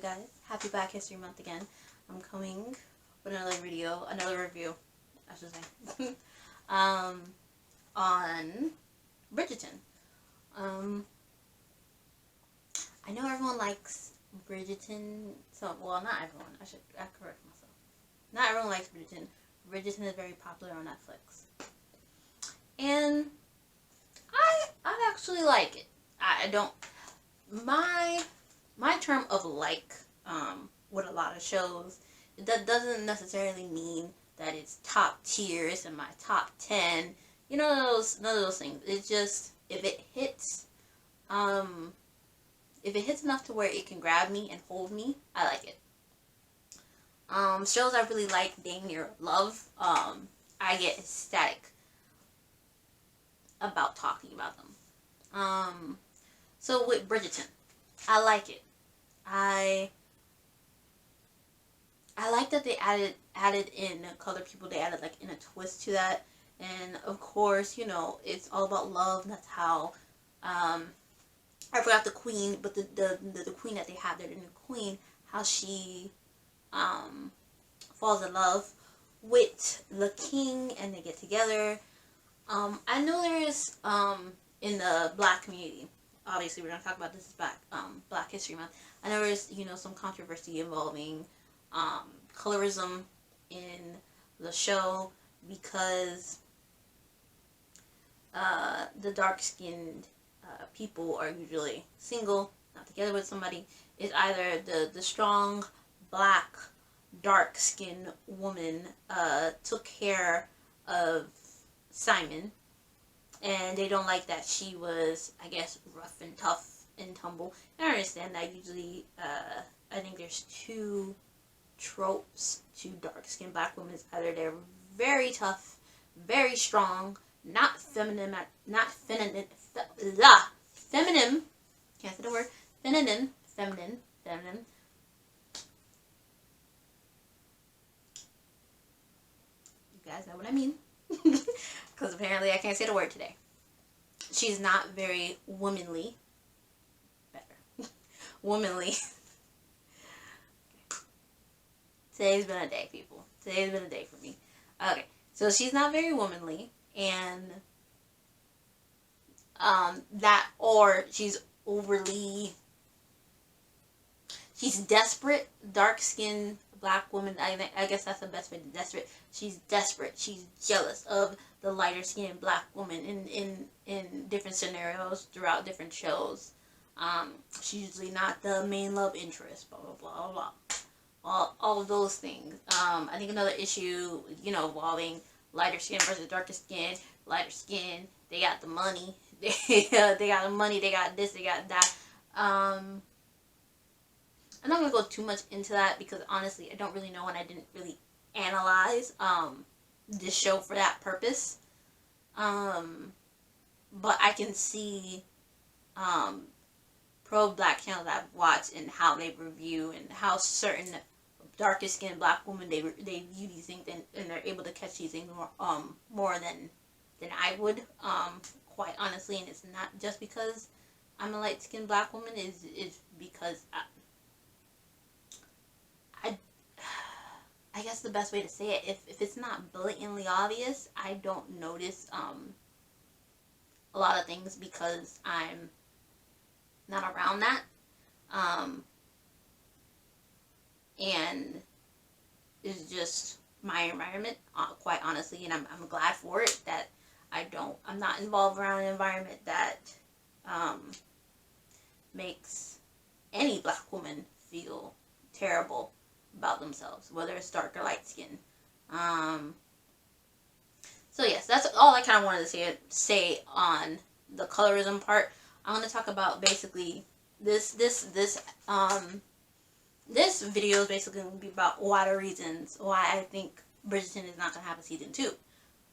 guys? Happy Black History Month again. I'm coming with another video, another review, I should say, on Bridgerton. I know everyone likes Bridgerton, well, not everyone, I correct myself. Not everyone likes Bridgerton. Bridgerton is very popular on Netflix. And I actually like it. I don't, my term of like, with a lot of shows, that doesn't necessarily mean that it's top tier, it's in my top 10, you know, none of those things. It's just, if it hits enough to where it can grab me and hold me, I like it. Shows I really like, dang near love, I get ecstatic about talking about them. So with Bridgerton, I like it. I like that they added in color people. They added like in a twist to that, and of course, you know, it's all about love. And that's how I forgot the queen, but the queen that they have there, the new queen, how she falls in love with the king, and they get together. I know there is in the Black community. Obviously, we're gonna talk about this is Black History Month. I know there's, you know, some controversy involving colorism in the show because the dark-skinned people are usually single, not together with somebody. It's either the strong, black, dark-skinned woman took care of Simon, and they don't like that she was, I guess, rough and tough and tumble. And I understand that usually, I think there's two tropes to dark-skinned black women. It's either they're very tough, very strong, not feminine, feminine, can't say the word, feminine. You guys know what I mean. Because apparently I can't say the word today. She's not very womanly. Better. Womanly. Today's been a day, people. Today's been a day for me. Okay. So she's not very womanly. And or she's desperate, dark-skinned black woman. I guess that's the best way to desperate. She's desperate. She's jealous of the lighter-skinned black woman in different scenarios throughout different shows. She's usually not the main love interest. Blah blah blah blah blah. All of those things. I think another issue, you know, involving lighter skin versus darker skin. Lighter skin, they got the money. They got the money. They got this. They got that. I'm not gonna go too much into that because honestly, I don't really know, and I didn't really analyze this show for that purpose. But I can see pro-black channels that I've watched and how they review and how certain darker skinned black women they view these things and they're able to catch these things more than I would, quite honestly. And it's not just because I'm a light skinned black woman. It's because I guess the best way to say it, if it's not blatantly obvious, I don't notice a lot of things because I'm not around that. And it's just my environment, quite honestly, and I'm glad for it that I'm not involved around an environment that makes any black woman feel terrible about themselves, whether it's dark or light skin. So yes, that's all I kind of wanted to say on the colorism part. I'm going to talk about basically this video is basically going to be about what are reasons why I think Bridgerton is not going to have a season 2.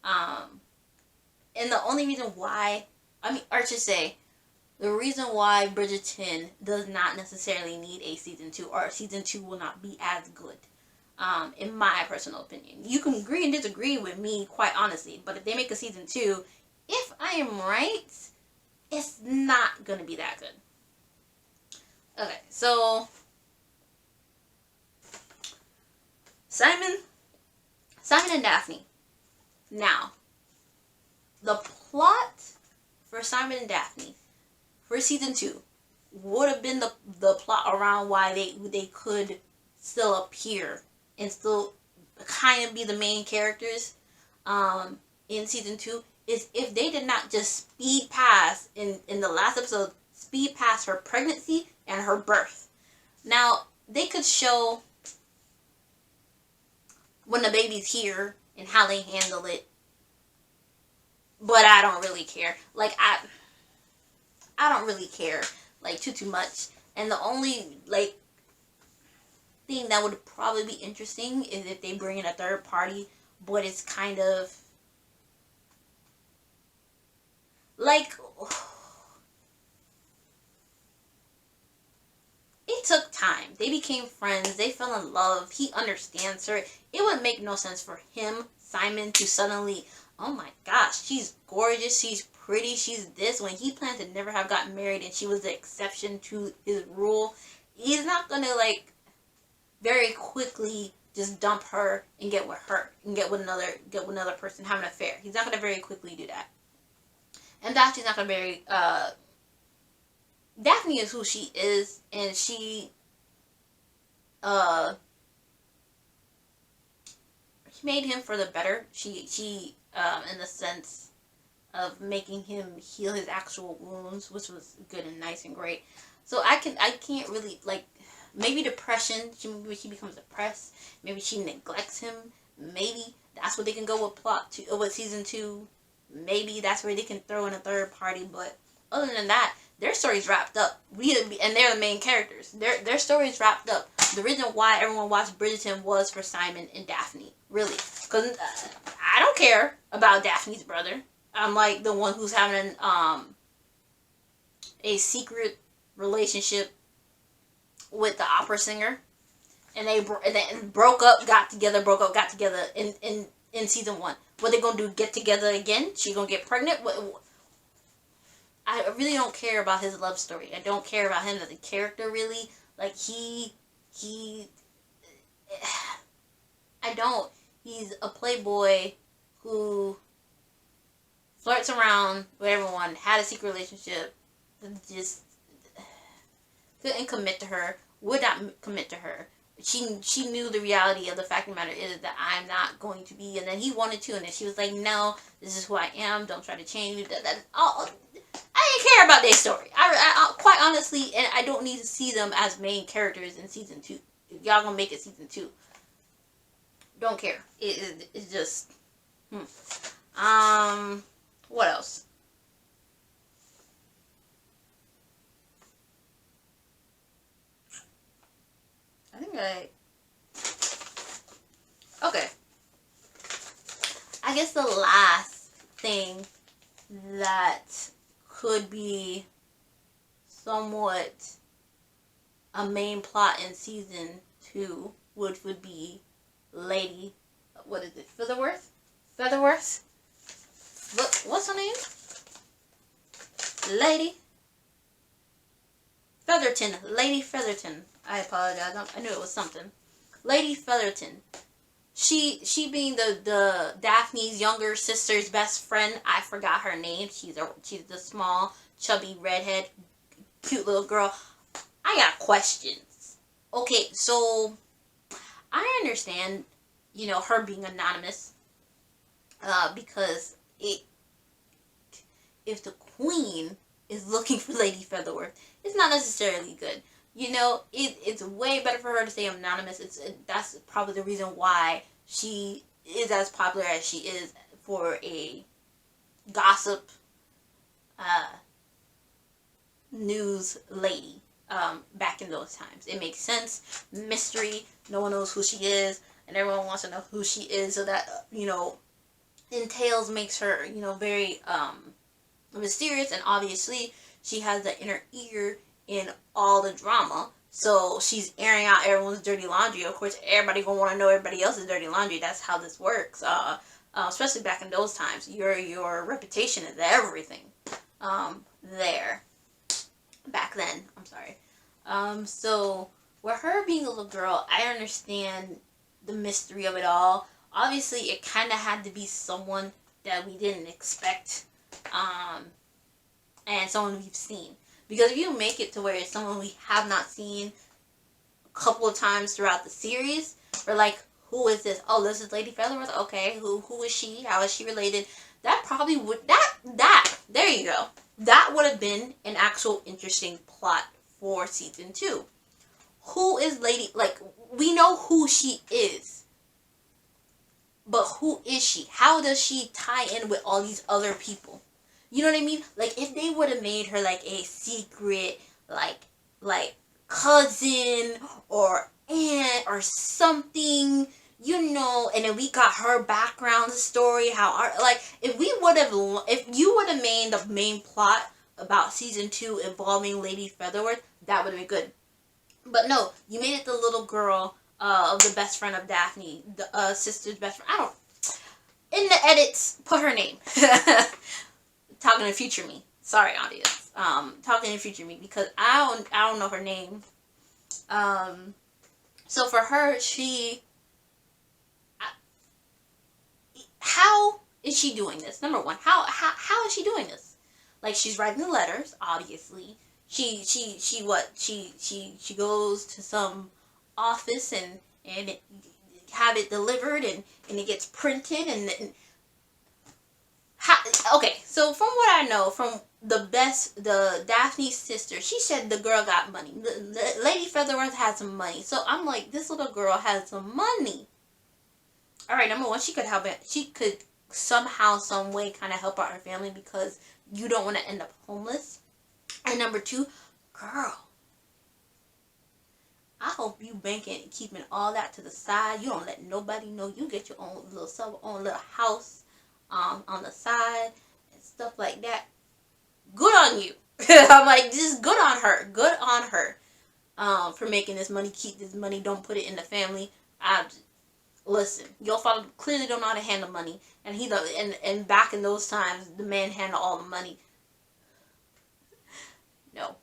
And the only reason why, or to say, the reason why Bridgerton does not necessarily need a season 2, or season 2 will not be as good, in my personal opinion. You can agree and disagree with me, quite honestly, but if they make a season 2, if I am right, it's not going to be that good. Okay, so Simon and Daphne. Now, the plot for Simon and Daphne for season 2 would have been the plot around why they could still appear and still kind of be the main characters in season 2 is if they did not just speed past in the last episode, speed past her pregnancy and her birth. Now, they could show when the baby's here and how they handle it, but I don't really care. Like, I don't really care, like, too much. And the only, like, thing that would probably be interesting is if they bring in a third party, but it's kind of, like, it took time. They became friends. They fell in love. He understands her. It would make no sense for him, Simon, to suddenly, oh my gosh, she's gorgeous, she's pretty, she's this, when he planned to never have gotten married and she was the exception to his rule. He's not gonna, like, very quickly just dump her and get with her and get with another person, have an affair. He's not gonna very quickly do that. And Daphne's not gonna marry. Daphne is who she is, and she made him for the better. She in the sense of making him heal his actual wounds, which was good and nice and great. So I can't really, like, maybe depression. Maybe she becomes depressed. Maybe she neglects him. Maybe that's what they can go with season 2. Maybe that's where they can throw in a third party. But other than that, their story's wrapped up. And they're the main characters. Their story's wrapped up. The reason why everyone watched Bridgerton was for Simon and Daphne, really. Because I don't care about Daphne's brother. I'm like the one who's having a secret relationship with the opera singer, and they broke up, got together in season 1. What they gonna do? Get together again? She gonna get pregnant? I really don't care about his love story. I don't care about him as a character, really. Like, I don't. He's a playboy who flirts around with everyone, had a secret relationship, just couldn't commit to her, would not commit to her. She knew the reality of the fact of the matter is that I'm not going to be, and then he wanted to, and then she was like, no, this is who I am, don't try to change me. I didn't care about their story. I quite honestly, and I don't need to see them as main characters in season 2. If y'all gonna make it season 2, don't care. It's just, what else? Okay. I guess the last thing that could be somewhat a main plot in season 2 would be Lady, what is it, Featherworth? What's her name? Lady Featherton. I apologize. I knew it was something. Lady Featherton. She being the Daphne's younger sister's best friend. I forgot her name. She's the small, chubby, redhead, cute little girl. I got questions. Okay, so I understand, her being anonymous, because if the queen is looking for Lady Featherworth, it's not necessarily good. It's way better for her to stay anonymous. That's probably the reason why she is as popular as she is for a gossip news lady back in those times. It makes sense. Mystery. No one knows who she is, and everyone wants to know who she is, so that, entails, makes her, very mysterious, and obviously she has the inner ear in all the drama, so she's airing out everyone's dirty laundry. Of course, everybody gonna want to know everybody else's dirty laundry. That's how this works. Especially back in those times, your reputation is everything. There, back then. I'm sorry. So with her being a little girl, I understand the mystery of it all. Obviously, it kind of had to be someone that we didn't expect, and someone we've seen. Because if you make it to where it's someone we have not seen a couple of times throughout the series, we're like, who is this? Oh, this is Lady Featherworth. Okay, who is she? How is she related? That probably would there you go. That would have been an actual interesting plot for season 2. Who is Lady? Like, we know who she is, but who is she? How does she tie in with all these other people? You know what I mean? Like, if they would have made her like a secret, like cousin or aunt or something, you know, and then we got her background story, if you would have made the main plot about season 2 involving Lady Featherworth, that would have been good. But no, you made it the little girl of the best friend of Daphne, the sister's best friend. In the edits, put her name. Talking to future me. Sorry, audience. Talking to future me, because I don't know her name. So for her, how is she doing this? Number one, how is she doing this? Like, she's writing the letters, obviously. She goes to some office and have it delivered and it gets printed and okay, so from what I know, from the Daphne's sister, she said the girl got money. The Lady Featherworth had some money. So I'm like, this little girl has some money. Alright, number one, she could somehow, some way kind of help out her family, because you don't want to end up homeless. And number two, girl, I hope you banking and keeping all that to the side. You don't let nobody know. You get your own little house on the side and stuff like that. Good on you. I'm like, just good on her. Good on her for making this money. Keep this money. Don't put it in the family. Listen, your father clearly don't know how to handle money, and and back in those times, the man handled all the money. No.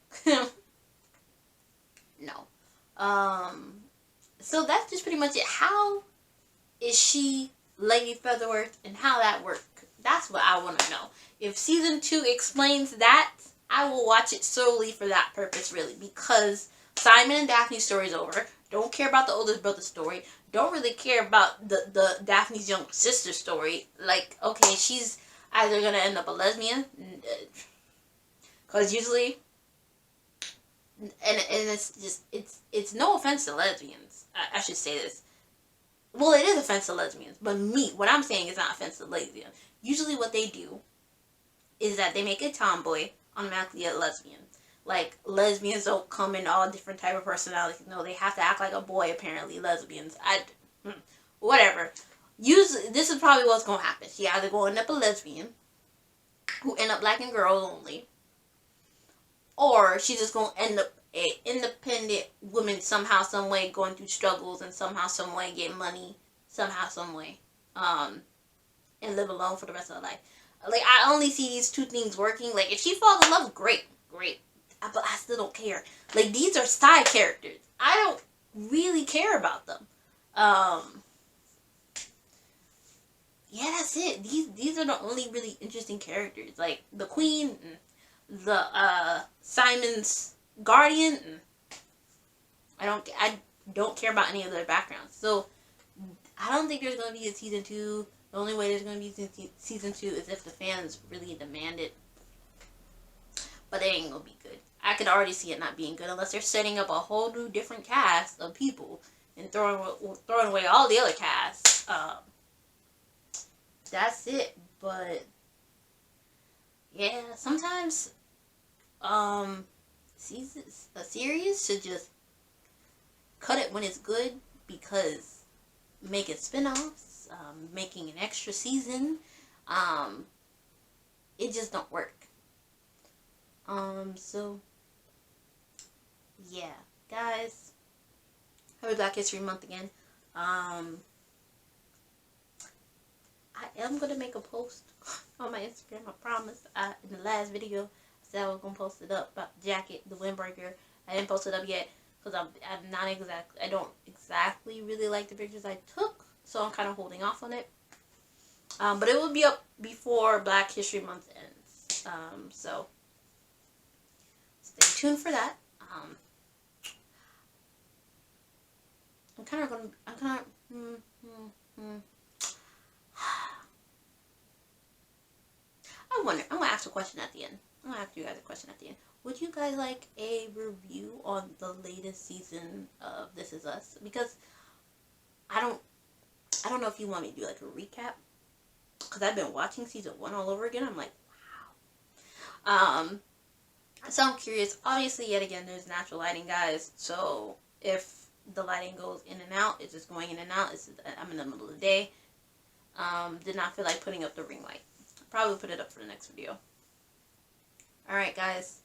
No. So that's just pretty much it. How is she Lady Featherworth, and how that worked? That's what I want to know. If season 2 explains that, I will watch it solely for that purpose, really, because Simon and Daphne's story is over. Don't care about the oldest brother story. Don't really care about the Daphne's young sister story. Like, okay, she's either gonna end up a lesbian, because usually, and it's just, it's no offense to lesbians. I should say this. Well, it is offense to lesbians, but what I'm saying is not offense to lesbians. Usually what they do is that they make a tomboy automatically a lesbian. Like, lesbians don't come in all different type of personalities. No, they have to act like a boy, apparently, lesbians. Whatever. This is probably what's going to happen. She either going to end up a lesbian, who end up liking girls only, or she's just going to end up an independent woman somehow, some way, going through struggles, and somehow, some way, get money, somehow, some way, and live alone for the rest of her life. Like, I only see these two things working. Like, if she falls in love, great. But I still don't care. Like, these are side characters. I don't really care about them. Yeah, that's it. These are the only really interesting characters. Like, the Queen, the Simon's guardian. I don't care about any of their backgrounds. So, I don't think there's going to be a season 2. The only way there's going to be season 2 is if the fans really demand it. But it ain't going to be good. I could already see it not being good unless they're setting up a whole new different cast of people and throwing away all the other casts. That's it. But yeah, sometimes a series should just cut it when it's good, because making spin-offs, making an extra season, it just don't work. So yeah, guys, happy Black History Month again. I am gonna make a post on my Instagram, I promise. In the last video, I said I was gonna post it up about the jacket, the windbreaker. I didn't post it up yet, because I'm not exactly, I don't exactly really like the pictures I took, so I'm kind of holding off on it. But it will be up before Black History Month ends. So stay tuned for that. I'm kind of, I wonder, I'm going to ask a question at the end. I'm going to ask you guys a question at the end. Would you guys like a review on the latest season of This Is Us? Because I don't know if you want me to do like a recap, because I've been watching season 1 all over again. I'm like, wow. So I'm curious. Obviously, yet again, there's natural lighting, guys. So if the lighting goes in and out, it's just going in and out. I'm in the middle of the day. Did not feel like putting up the ring light. Probably put it up for the next video. Alright, guys.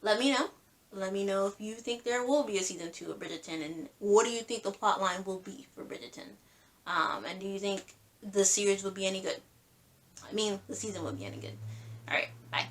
Let me know. Let me know if you think there will be a season 2 of Bridgerton, and what do you think the plot line will be for Bridgerton? And do you think the series will be any good? I mean, the season will be any good. Alright, bye.